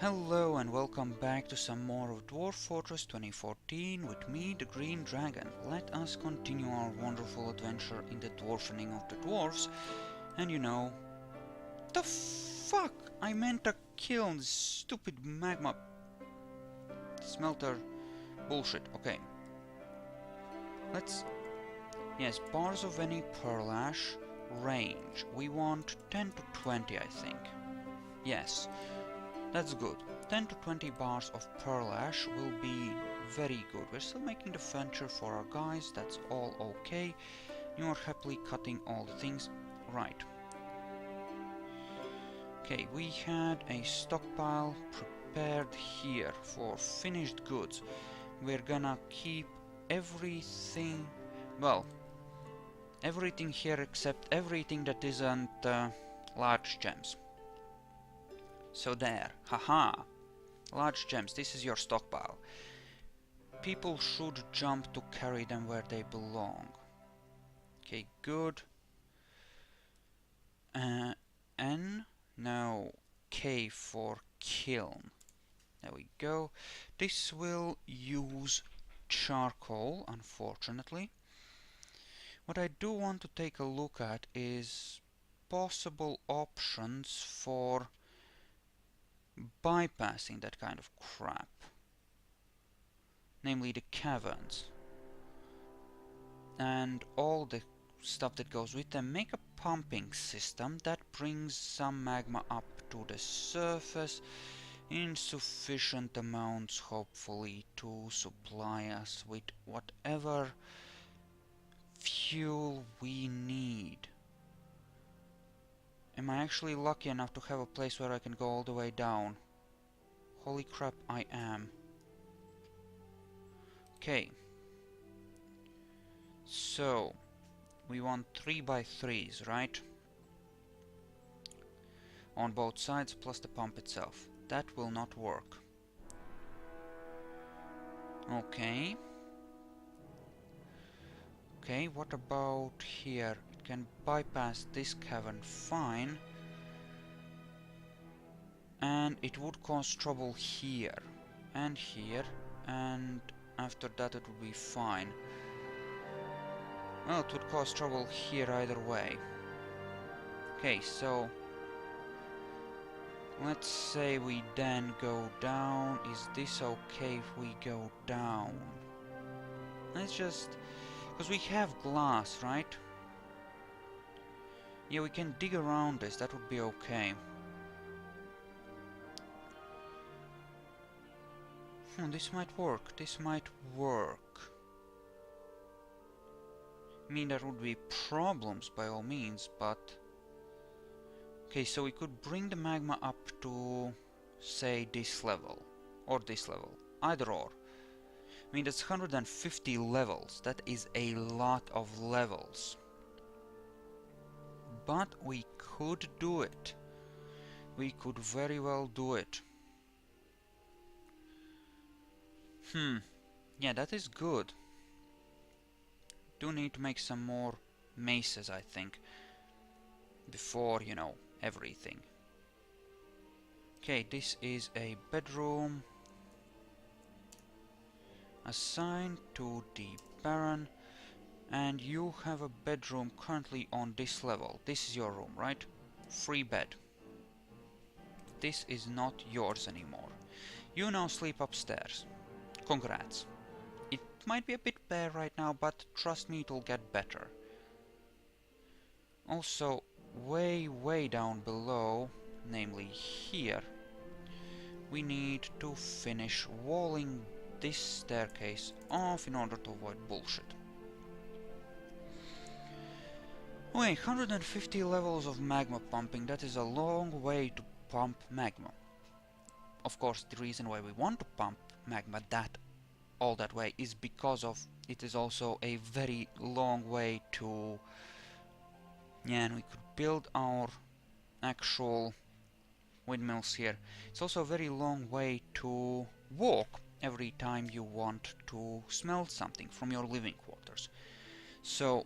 Hello and welcome back to some more of Dwarf Fortress 2014 with me, the Green Dragon. Let us continue our wonderful adventure in the dwarfening of the dwarves. And you know... The fuck? I meant to kill this stupid magma... smelter bullshit. Okay. Let's... Yes, bars of any pearl ash. Range. We want 10 to 20, I think. Yes. That's good. 10 to 20 bars of pearl ash will be very good. We're still making the furniture for our guys, that's all okay. You are happily cutting all the things. Right. Okay, we had a stockpile prepared here for finished goods. We're gonna keep everything... well, everything here except everything that isn't large gems. So there, haha, large gems, this is your stockpile. People should jump to carry them where they belong. Okay, good. N, no, K for kiln. There we go. This will use charcoal, unfortunately. What I do want to take a look at is possible options for bypassing that kind of crap, namely the caverns and all the stuff that goes with them. Make a pumping system that brings some magma up to the surface in sufficient amounts, hopefully, to supply us with whatever fuel we need. Am I actually lucky enough to have a place where I can go all the way down? Holy crap, I am. Okay. So, we want 3 by 3s, right? On both sides, plus the pump itself. That will not work. Okay. Okay, what about here? It can bypass this cavern fine. And it would cause trouble here. And here. And after that it would be fine. Well, it would cause trouble here either way. Okay, so... let's say we then go down. Is this okay if we go down? Let's just... because we have glass, right? Yeah, we can dig around this, that would be okay. This might work, this might work. I mean, there would be problems by all means, but... okay, so we could bring the magma up to, say, this level. Or this level. Either or. I mean, that's 150 levels. That is a lot of levels. But we could do it. We could very well do it. Yeah, that is good. Do need to make some more maces, I think. Before, you know, everything. Okay, this is a bedroom. Assigned to the Baron. And you have a bedroom currently on this level. This is your room, right? Free bed. This is not yours anymore. You now sleep upstairs. Congrats. It might be a bit bare right now, but trust me, it'll get better. Also, way down below, namely here, we need to finish walling this staircase off in order to avoid bullshit. Wait, 150 levels of magma pumping, that is a long way to pump magma. Of course, the reason why we want to pump magma all that way is because of it is also a very long way to... yeah, and we could build our actual windmills here. It's also a very long way to walk every time you want to smelt something from your living quarters. So,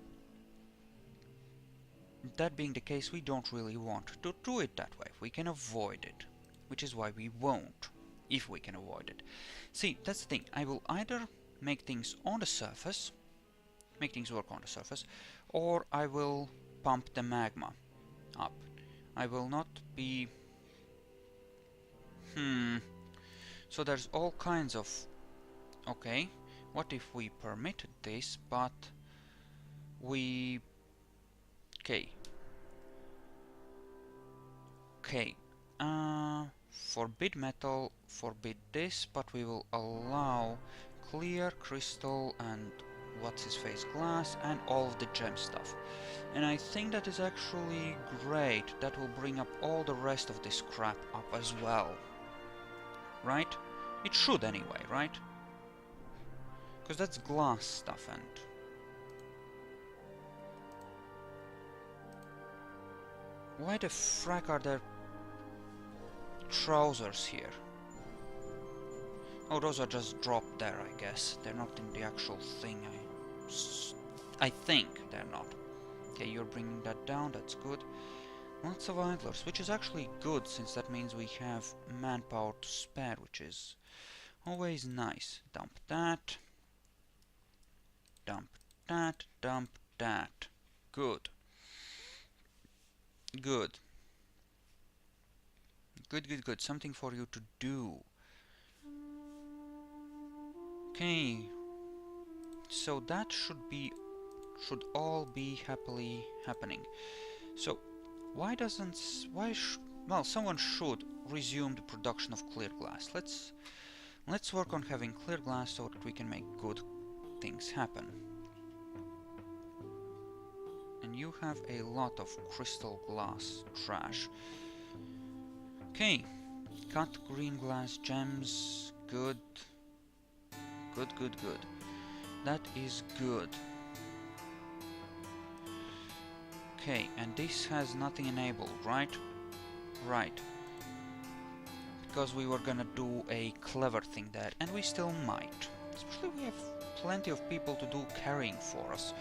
that being the case, we don't really want to do it that way. We can avoid it. which is why we won't, if we can avoid it. See, that's the thing. I will either make things on the surface, make things work on the surface, or I will pump the magma up. I will not be... So there's all kinds of... Okay, what if we permitted this, but we... Okay. Okay. Forbid metal, forbid this, but we will allow clear, crystal, and what's-his-face glass, and all of the gem stuff. And I think that is actually great. That will bring up all the rest of this crap up as well. Right? It should anyway, right? Because that's glass stuff and... Why the frack are there trousers here? Oh, those are just dropped there, I guess. They're not in the actual thing. I think they're not. Okay, you're bringing that down, that's good. Lots of idlers, which is actually good, since that means we have manpower to spare, which is always nice. Dump that. Dump that, dump that. Good. Good. Good, good, good. Something for you to do. Okay. So that should all be happily happening. So why doesn't well, someone should resume the production of clear glass. Let's work on having clear glass so that we can make good things happen. And you have a lot of crystal glass trash. Okay, cut green glass gems. Good. Good, good, good. That is good. Okay, and this has nothing enabled, right? Right. Because we were gonna do a clever thing there, and we still might. Especially we have plenty of people to do carrying for us,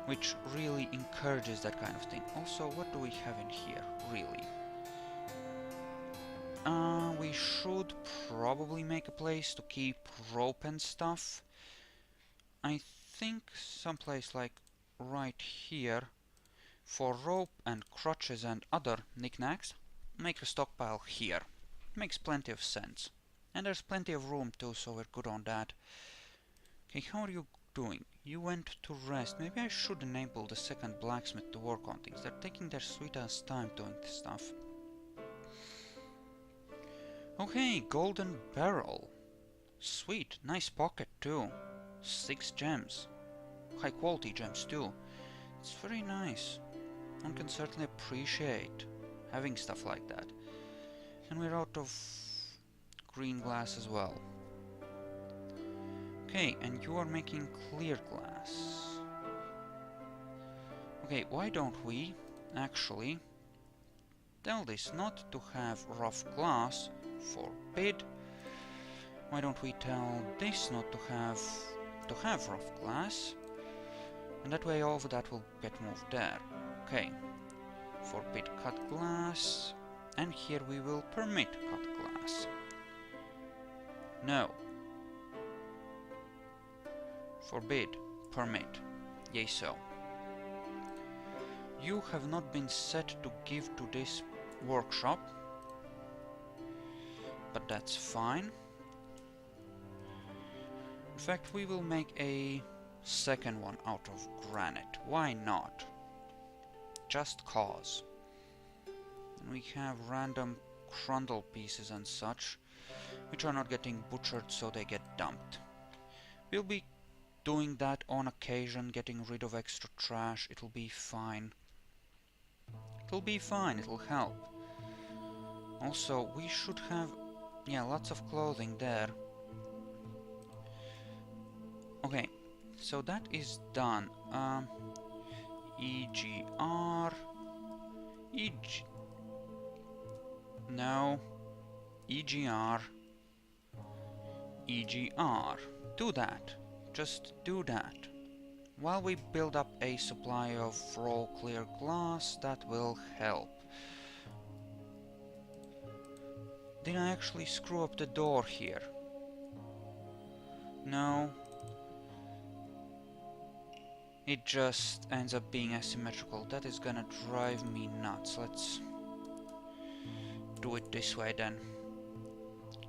which really encourages that kind of thing. Also, what do we have in here, really? We should probably make a place to keep rope and stuff. I think someplace like right here for rope and crutches and other knickknacks. Make a stockpile here. Makes plenty of sense. And there's plenty of room too, so we're good on that. Okay, how are you doing? You went to rest. Maybe I should enable the second blacksmith to work on things. They're taking their sweet ass time doing this stuff. Okay, golden barrel. Sweet, nice pocket too. 6 gems. High quality gems too. It's very nice. One can certainly appreciate having stuff like that. And we're out of green glass as well. Okay, and you are making clear glass. Okay, why don't we actually tell this not to have rough glass? Forbid. Why don't we tell this not to have rough glass? And that way all of that will get moved there. Okay. Forbid cut glass. And here we will permit cut glass. No. Forbid. Permit. Yea so. You have not been set to give to this workshop. But that's fine. In fact, we will make a second one out of granite. Why not? Just cause. And we have random crundle pieces and such, which are not getting butchered, so they get dumped. We'll be doing that on occasion, getting rid of extra trash. It'll be fine. It'll be fine, it'll help. Also, we should have, yeah, lots of clothing there. Okay, so that is done. EGR. No. EGR. EGR. Do that. Just do that. While we build up a supply of raw clear glass, that will help. Did I actually screw up the door here? No. It just ends up being asymmetrical. That is gonna drive me nuts. Let's do it this way then.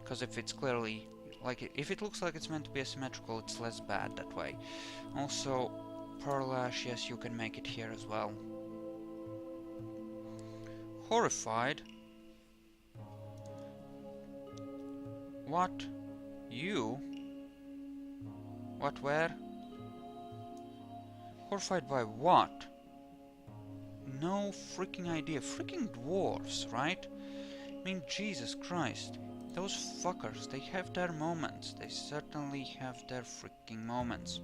Because if it's clearly... like, if it looks like it's meant to be asymmetrical, it's less bad that way. Also, Pearl Ash, yes, you can make it here as well. Horrified? What? You? What, where? Horrified by what? No freaking idea. Freaking dwarves, right? I mean, Jesus Christ. Those fuckers, they have their moments. They certainly have their freaking moments.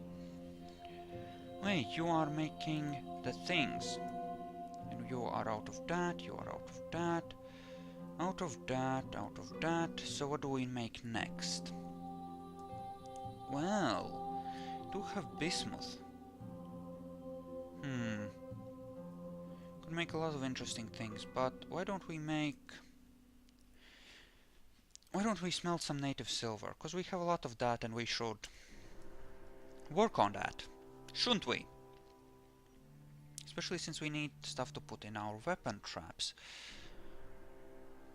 Wait, you are making the things. And you are out of that, you are out of that. Out of that, out of that. So what do we make next? Well, do have bismuth. Could make a lot of interesting things, but why don't we smelt some native silver? Because we have a lot of that and we should work on that, shouldn't we? Especially since we need stuff to put in our weapon traps.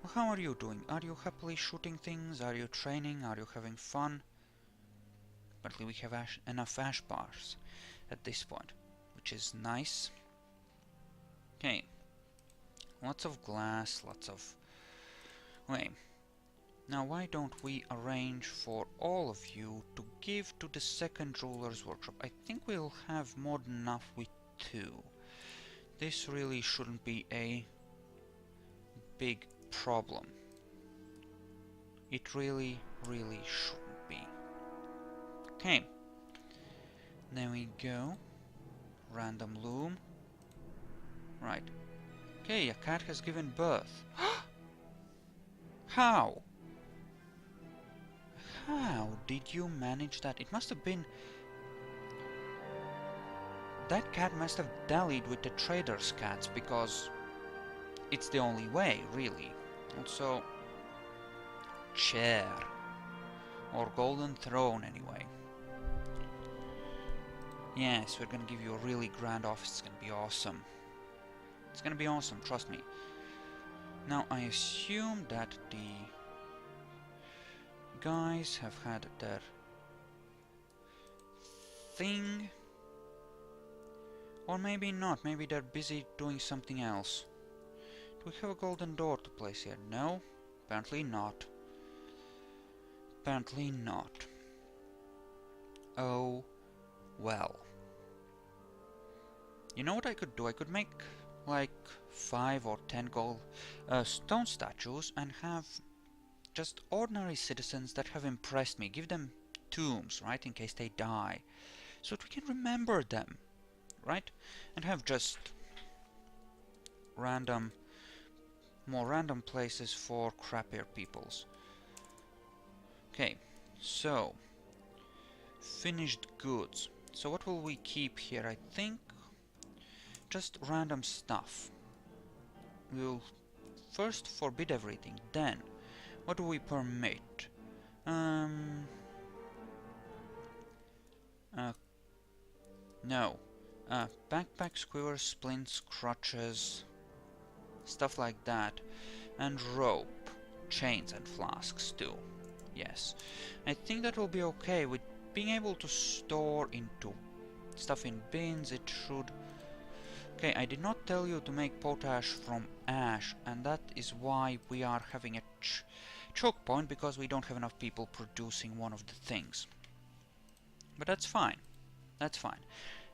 Well, how are you doing? Are you happily shooting things? Are you training? Are you having fun? Apparently we have enough ash bars at this point, which is nice. Okay. Lots of glass, lots of... wait. Now why don't we arrange for all of you to give to the second ruler's workshop? I think we'll have more than enough with 2. This really shouldn't be a big problem. It really, really shouldn't be. Okay. There we go. Random loom. Right. Okay, a cat has given birth. How? How did you manage that? It must have been... that cat must have dallied with the trader's cats, because it's the only way, really. Also, chair. Or golden throne, anyway. Yes, we're gonna give you a really grand office. It's gonna be awesome. It's gonna be awesome, trust me. Now, I assume that the guys have had their thing. Or maybe not. Maybe they're busy doing something else. Do we have a golden door to place here? No? Apparently not. Apparently not. Oh, well. You know what I could do? I could make like 5 or 10 gold stone statues and have just ordinary citizens that have impressed me. Give them tombs, right, in case they die, so that we can remember them, right? And have just more random places for crappier peoples. Okay, so finished goods. So what will we keep here? I think just random stuff. We'll first forbid everything, then what do we permit? No. Backpacks, quivers, splints, crutches, stuff like that. And rope, chains and flasks too. Yes. I think that will be okay with being able to store into stuff in bins. It should... Okay, I did not tell you to make potash from ash, and that is why we are having a choke point, because we don't have enough people producing one of the things. But that's fine. That's fine.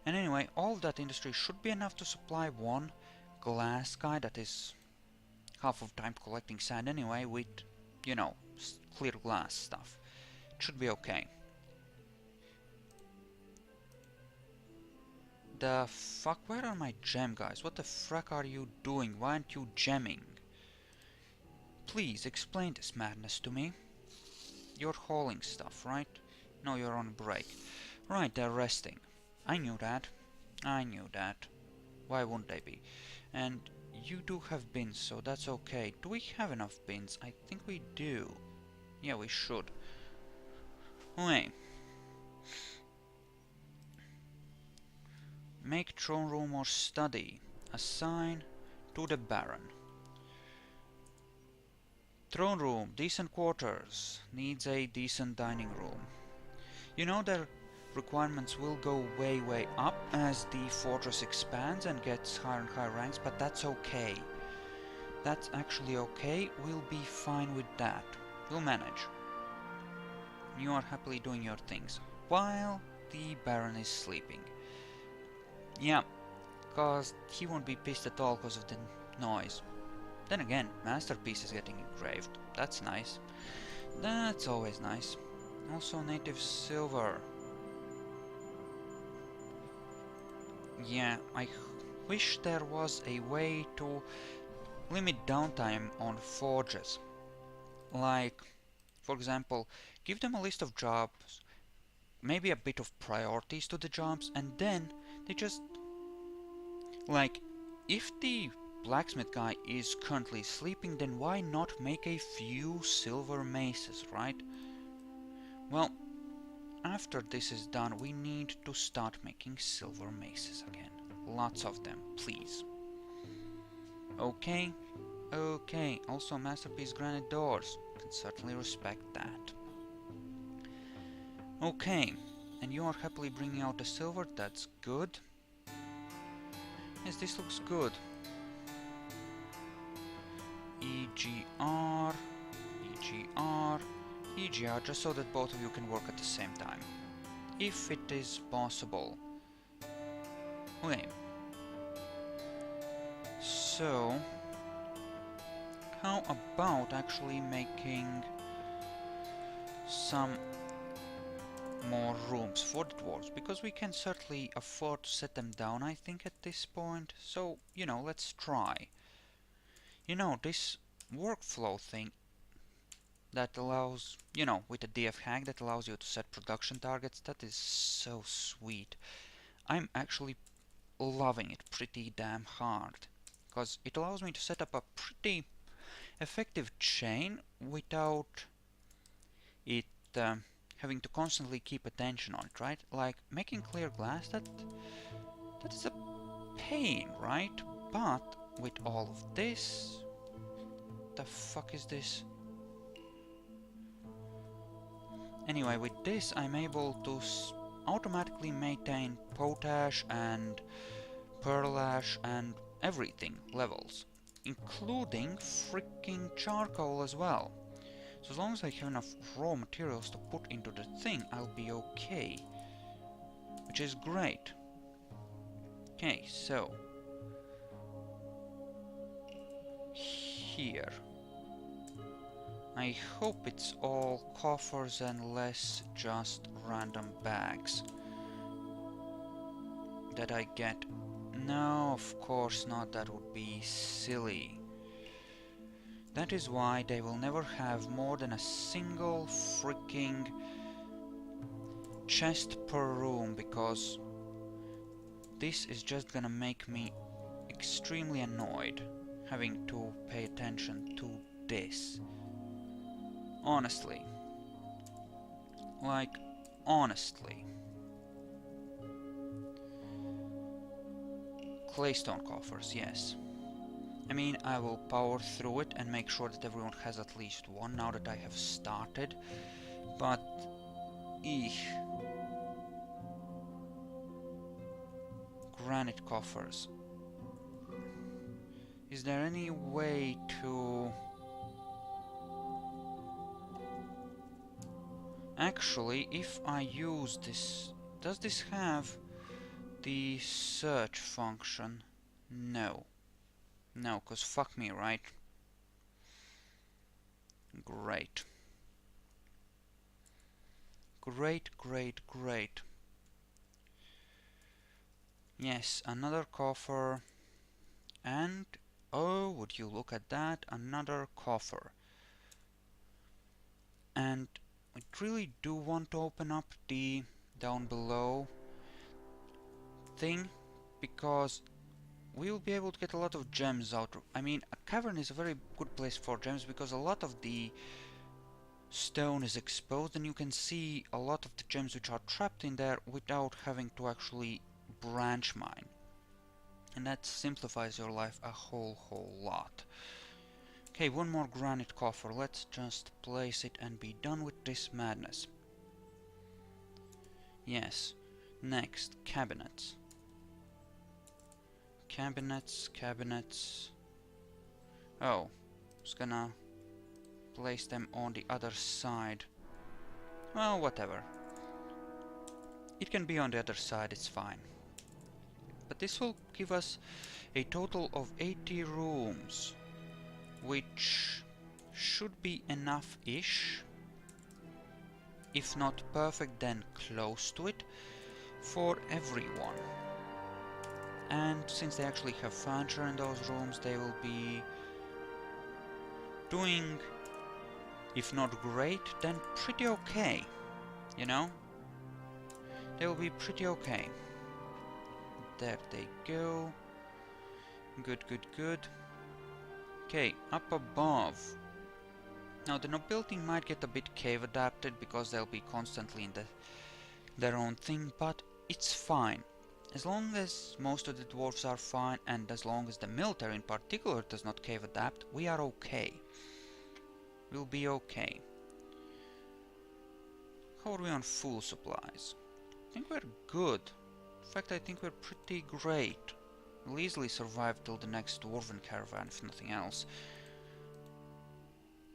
And anyway, all of that industry should be enough to supply one glass guy that is half of time collecting sand anyway with, you know, clear glass stuff. It should be okay. The fuck? Where are my gem guys? What the frack are you doing? Why aren't you gemming? Please explain this madness to me. You're hauling stuff, right? No, you're on break. Right, they're resting. I knew that. I knew that. Why wouldn't they be? And You do have bins, so that's okay. Do we have enough bins? I think we do. Yeah, we should. Okay. Make throne room or study. Assign to the Baron. Throne room, decent quarters. Needs a decent dining room. You know their requirements will go way up as the fortress expands and gets higher and higher ranks, but that's okay. That's actually okay. We'll be fine with that. We'll manage. You are happily doing your things while the Baron is sleeping. Yeah, cause he won't be pissed at all because of the noise. Then again, Masterpiece is getting engraved. That's nice. That's always nice. Also native silver. Yeah, I wish there was a way to limit downtime on forges. Like, for example, give them a list of jobs, maybe a bit of priorities to the jobs, and then they just... Like, if the blacksmith guy is currently sleeping, then why not make a few silver maces, right? Well, after this is done, we need to start making silver maces again. Lots of them, please. Okay, okay. Also, masterpiece granite doors. Can certainly respect that. Okay, and you are happily bringing out the silver. That's good. Yes, this looks good. EGR, EGR, EGR, just so that both of you can work at the same time. If it is possible. Okay. So, how about actually making some more rooms for the dwarves? Because we can certainly afford to set them down, I think, at this point. So, you know, let's try. You know, this workflow thing that allows, you know, with a DF hack that allows you to set production targets, that is so sweet. I'm actually loving it pretty damn hard, because it allows me to set up a pretty effective chain without it having to constantly keep attention on it, right? Like making clear glass, that is a pain, right? But with all of this, the fuck is this? Anyway, with this I'm able to automatically maintain potash and pearl ash and everything levels, including freaking charcoal as well. So as long as I have enough raw materials to put into the thing, I'll be okay. Which is great. Okay, so here. I hope it's all coffers and less just random bags that I get. No, of course not, that would be silly. That is why they will never have more than a single freaking chest per room, because this is just gonna make me extremely annoyed having to pay attention to this. Honestly. Like, honestly. Claystone coffers, yes. I mean, I will power through it and make sure that everyone has at least one now that I have started. But... eek. Granite coffers. Is there any way to... Actually, if I use this... Does this have the search function? No. No, cause fuck me, right? Great. Great, great, great. Yes, another coffer. And, oh, would you look at that, another coffer. And I really do want to open up the down below thing, because we will be able to get a lot of gems out. I mean, a cavern is a very good place for gems because a lot of the stone is exposed and you can see a lot of the gems which are trapped in there without having to actually branch mine. And that simplifies your life a whole lot. Okay, one more granite coffer. Let's just place it and be done with this madness. Yes. Next, cabinets. Cabinets. Oh, I was gonna place them on the other side. Well, whatever. It can be on the other side, it's fine. But this will give us a total of 80 rooms, which should be enough-ish. If not perfect, then close to it, for everyone. And since they actually have furniture in those rooms, they will be doing, if not great, then pretty okay, you know? They will be pretty okay. There they go. Good. Okay, up above. Now the nobility might get a bit cave adapted because they'll be constantly in their own thing, but it's fine. As long as most of the dwarves are fine, and as long as the military in particular does not cave adapt, we are okay. We'll be okay. How are we on full supplies? I think we're good. In fact, I think we're pretty great. We'll easily survive till the next dwarven caravan, if nothing else.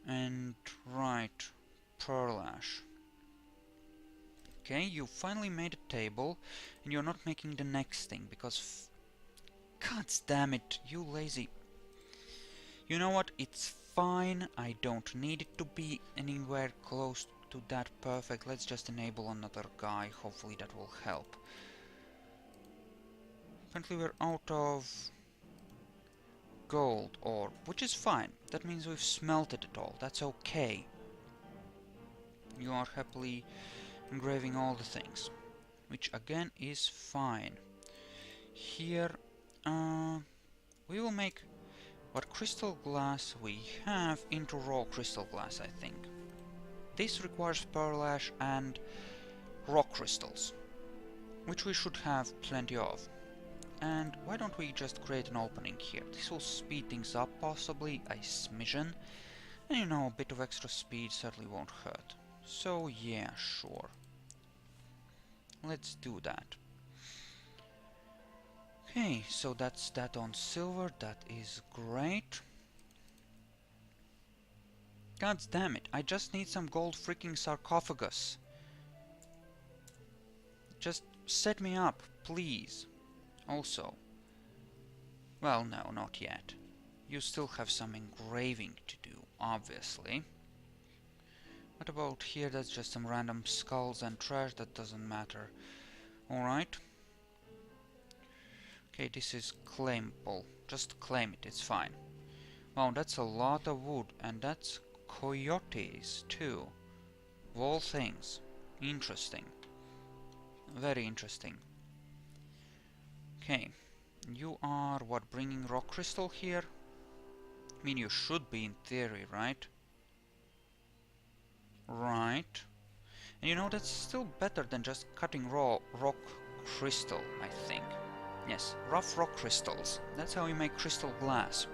And right, pearl ash. Okay, you finally made a table, and you're not making the next thing, because god damn it, you lazy. You know what, it's fine, I don't need it to be anywhere close to that perfect. Let's just enable another guy, hopefully that will help. Apparently we're out of gold ore, which is fine. That means we've smelted it all, that's okay. You are happily engraving all the things, which again is fine. Here, we will make what crystal glass we have into raw crystal glass, I think. This requires pearl ash and rock crystals, which we should have plenty of. And why don't we just create an opening here? This will speed things up possibly a smidgen, and you know, a bit of extra speed certainly won't hurt. So yeah, sure. Let's do that. Okay, so that's that on silver, that is great. God damn it, I just need some gold freaking sarcophagus. Just set me up, please. Also, well, no, not yet. You still have some engraving to do, obviously. What about here? That's just some random skulls and trash, that doesn't matter. Alright. Okay, this is claimable. Just claim it, it's fine. Wow, that's a lot of wood, and that's coyotes too. Of all things. Interesting. Very interesting. Okay, you are, what, bringing rock crystal here? I mean, you should be in theory, right? Right. And you know, that's still better than just cutting raw rock crystal, I think. Yes, rough rock crystals. That's how you make crystal glass.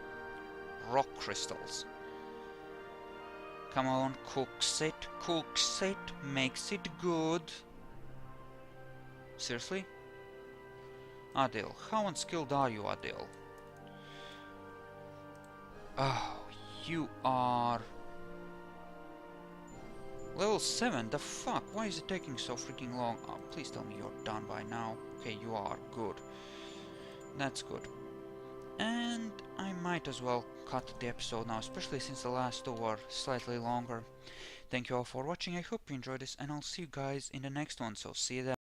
Rock crystals. Come on, cooks it, makes it good. Seriously? Adil, how unskilled are you, Adil? Oh, you are... Level 7, the fuck? Why is it taking so freaking long? Oh, please tell me you're done by now. Okay, you are. Good. That's good. And I might as well cut the episode now, especially since the last two were slightly longer. Thank you all for watching, I hope you enjoyed this, and I'll see you guys in the next one, so see you then.